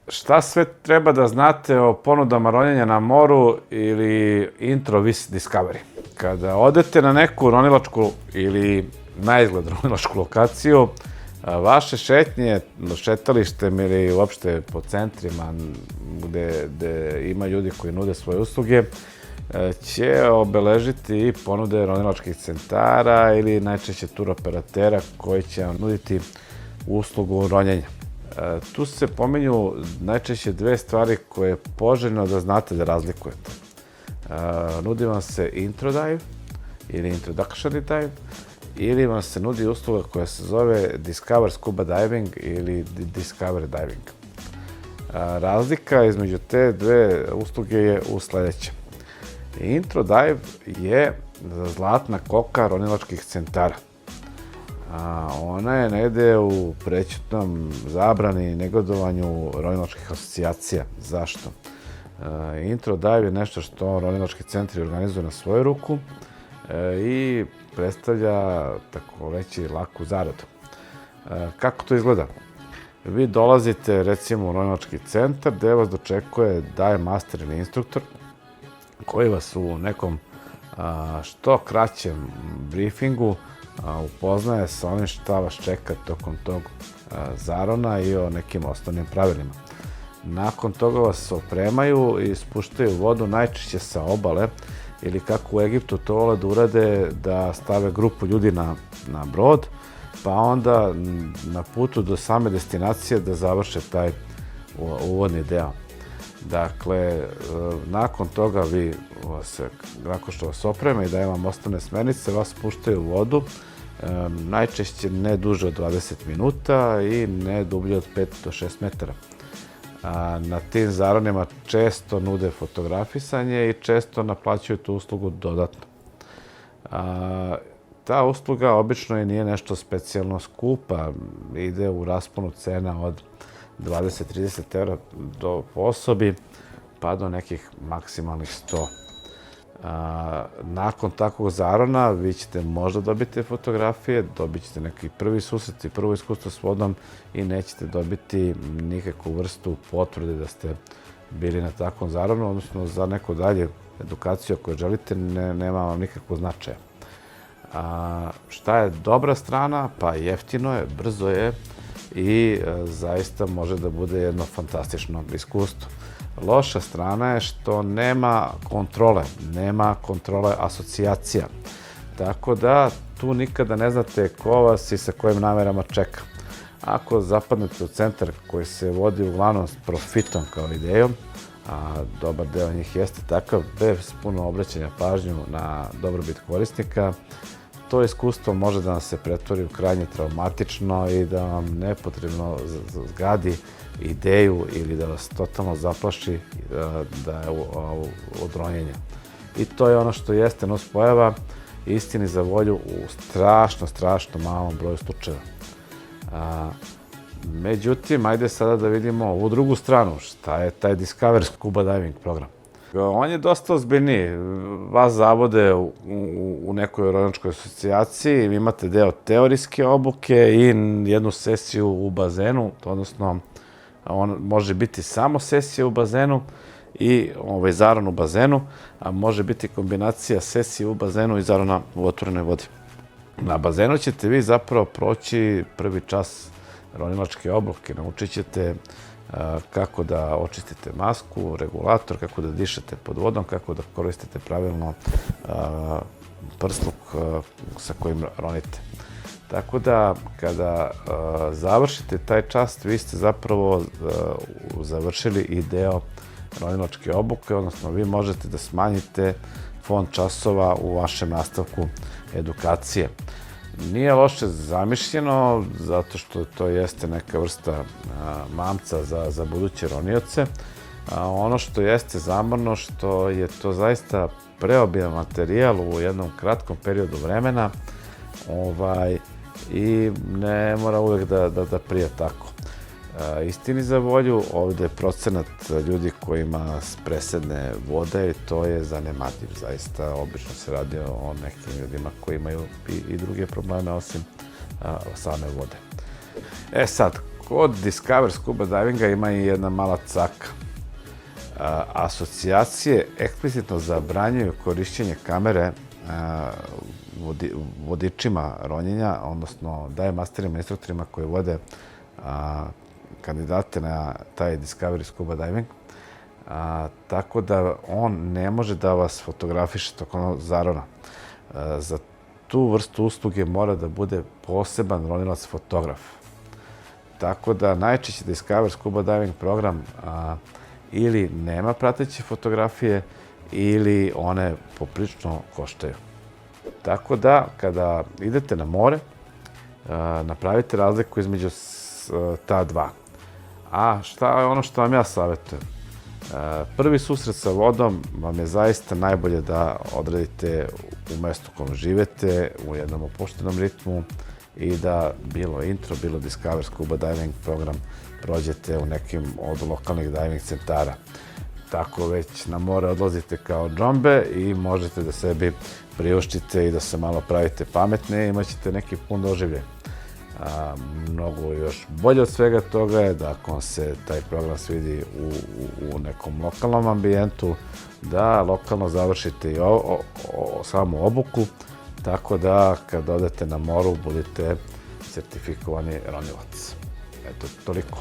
Šta sve treba da znate o ponudama ronjenja na moru ili intro with Discovery? Kada odete na neku ronilačku ili na izgled ronilačku lokaciju, vaše šetnje šetalištem ili uopšte po centrima gde ima ljudi koji nude svoje usluge će obeležiti i ponude ronilačkih centara ili najčešće turoperatera koji će vam nuditi uslugu ronjenja. Tu se pominju najčešće dve stvari koje je poželjno da znate da razlikujete. Nudi vam se intro dive ili introductory dive ili vam se nudi usluga koja se zove Discover Scuba Diving ili Discovery Diving. Razlika između te dve usluge je u sledećem. Intro dive je zlatna koka ronilačkih centara. Ona je negde u prećutnom zabrani i negodovanju ronilačkih asocijacija. Zašto? Intro dive je nešto što ronilački centri organizuju na svoju ruku i predstavlja, tako reći, laku zaradu. Kako to izgleda? Vi dolazite, recimo, u ronilački centar gde vas dočekuje dive master ili instruktor koji vas u nekom što kraćem briefingu upoznaje sa onim šta vas čeka tokom tog zarona i o nekim osnovnim pravilima. Nakon toga vas opremaju i spuštaju u vodu najčešće sa obale ili kako u Egiptu to vole da urade, da stave grupu ljudi na brod, pa onda na putu do same destinacije da završe taj uvodni deo. Dakle, nakon toga nakon što vas opreme i daje vam osnovne smernice, vas spuštaju u vodu, najčešće ne duže od 20 minuta i ne dublje od 5 do 6 metara. Na tim zaronima često nude fotografisanje i često naplaćuju tu uslugu dodatno. Ta usluga obično i nije nešto specijalno skupa, ide u rasponu cena od 20-30 € po osobi, pa do nekih maksimalnih 100. Nakon takvog zarona vi ćete možda dobiti fotografije, dobit ćete neki prvi susret i prvo iskustvo s vodom i nećete dobiti nikakvu vrstu potvrde da ste bili na takvom zaronu, odnosno za neku dalje edukaciju koju želite nema vam nikakvog značaja. Šta je dobra strana? Pa jeftino je, brzo je i zaista može da bude jedno fantastično iskustvo. Loša strana je što nema kontrole asocijacija. Tako da tu nikada ne znate ko vas i sa kojim namerama čeka. Ako zapadnete u centar koji se vodi uglavnom s profitom kao idejom, a dobar deo njih jeste takav, bez puno obraćanja pažnju na dobrobit korisnika, to iskustvo može da vam se pretvori u krajnje traumatično i da vam nepotrebno zgadi ideju ili da vas totalno zaplaši od ronjenja. I to je ono što jeste nuspojava, istini za volju, u strašno malom broju slučajeva. Međutim, ajde sada da vidimo ovu drugu stranu, šta je taj Discover Scuba Diving program. On je dosta ozbiljniji. Vas zavode u nekoj ronilačkoj asocijaciji, vi imate deo teorijske obuke i jednu sesiju u bazenu, odnosno on može biti samo sesija u bazenu i zaron u bazenu, a može biti kombinacija sesije u bazenu i zarona u otvorenoj vodi. Na bazenu ćete vi zapravo proći prvi čas ronilačke obuke, naučit ćete kako da očistite masku, regulator, kako da dišete pod vodom, kako da koristite pravilno prsluk sa kojim ronite. Tako da, kada završite taj čas, vi ste zapravo završili i deo ronilačke obuke, odnosno vi možete da smanjite fond časova u vašem nastavku edukacije. Nije loše zamišljeno, zato što to jeste neka vrsta mamca za buduće ronioce. Ono što jeste zamorno, što je to zaista preobilan materijal u jednom kratkom periodu vremena i ne mora uvek da prija tako. Istini za volju, ovde je procenat ljudi kojima presedne vode i to je zanemarljiv. Zaista, obično se radi o nekim ljudima koji imaju i druge probleme osim same vode. Sad, Kod Discover Scuba Divinga ima i jedna mala caka. Asocijacije eksplicitno zabranjuju korišćenje kamere vodičima ronjenja, odnosno dive masterima, instruktorima koji vode kandidate na taj Discovery Scuba Diving. Tako da on ne može da vas fotografiše tokom zarona. Za tu vrstu usluge mora da bude poseban ronilac fotograf. Tako da najčešće Discover Scuba Diving program ili nema prateće fotografije ili one poprilično koštaju. Tako da, kada idete na more, napravite razliku između ta dva. A šta je ono što vam ja savjetujem? Prvi susret sa vodom vam je zaista najbolje da odradite u mestu u kojem živete, u jednom opuštenom ritmu i da bilo intro, bilo Discover Scuba Diving program prođete u nekim od lokalnih diving centara. Tako već na more odlazite kao džombe i možete da sebi priuštite i da se malo pravite pametne i imaćete neki pun doživljaj. Mnogo još bolje od svega toga je da ako se taj program svidi u nekom lokalnom ambijentu, da lokalno završite i samu obuku, tako da kad odete na moru budete sertifikovani ronilac. Eto, toliko.